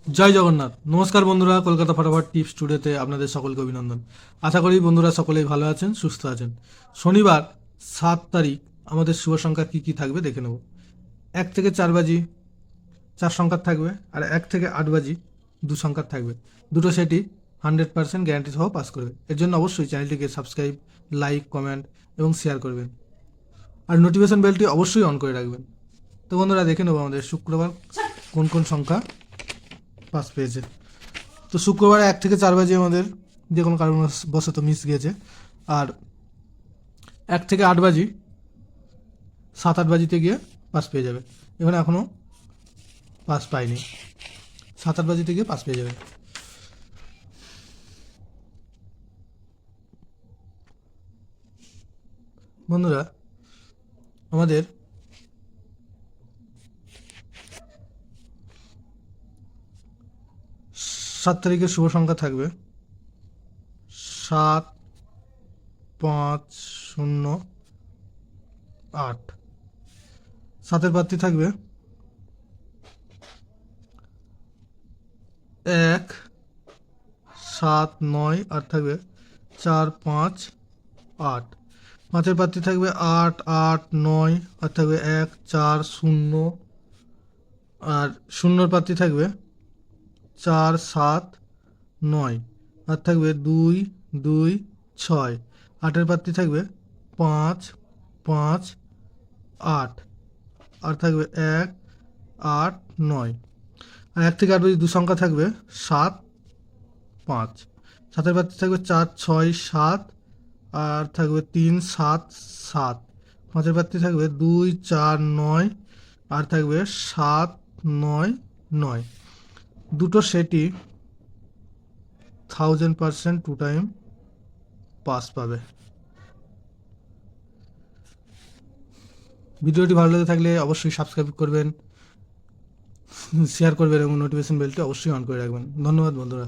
জয় জগন্নাথ। নমস্কার বন্ধুরা, কলকাতা ফটাফট টিপস স্টুডিওতে আপনাদের সকলকে অভিনন্দন। আশা করি বন্ধুরা সকলেই ভালো আছেন, সুস্থ আছেন। শনিবার 7 তারিখ আমাদের শুভ সংখ্যা কী কী থাকবে দেখে নেব। 1 থেকে 4 বাজি 4 সংখ্যার থাকবে, আর 1 থেকে 8 বাজি 2 সংখ্যার থাকবে। দুটো সেটই 100% গ্যারান্টি সহ পাস করবে। এর জন্য অবশ্যই চ্যানেলটিকে সাবস্ক্রাইব, লাইক, কমেন্ট এবং শেয়ার করবেন, আর নোটিফিকেশন বেলটি অবশ্যই অন করে রাখবেন। তো বন্ধুরা, দেখে নেব আমাদের শুক্রবার কোন কোন সংখ্যা পাস পেয়েছে। তো শুক্রবার 1 থেকে 4 বাজে আমাদের যে কোনো কারণবশত মিস গিয়েছে, আর 1 থেকে 8 বাজি 7-8 বাজিতে গিয়ে পাস পেয়ে যাবে। এখানে এখনও পাস পাইনি, 7-8 বাজিতে গিয়ে পাস পেয়ে যাবে। বন্ধুরা, আমাদের 7 তারিখের শুভ সংখ্যা থাকবে 7, 5, 0, 8। 7-এর প্রার্থী থাকবে 1, 7, 9, আর থাকবে 4, 5, 8। 5-এর প্রার্থী থাকবে 8, 8, 9, আর থাকবে 1, 4, 0, আর 0-র প্রার্থী থাকবে 4, 7, 9, আর থাকবে 2, 2, 6। 8-এর প্রার্থী থাকবে 5, 5, 8, আর থাকবে 1, 8, 9। আর 1 থেকে 8 বাজে 2 সংখ্যা থাকবে 7, 5। 7-এর প্রার্থী থাকবে 4, 6, 7, আর থাকবে 3, 7, 7। 5-এর প্রার্থী থাকবে 2, 4, 9, আর থাকবে 7, 9, 9। দুটো সেটই 1000% 2 টাইম পাস পাবে। ভিডিওটি ভালো লেগে থাকলে অবশ্যই সাবস্ক্রাইব করবেন, শেয়ার করবেন এবং নোটিফিকেশন বেলটি অবশ্যই অন করে রাখবেন। ধন্যবাদ বন্ধুরা।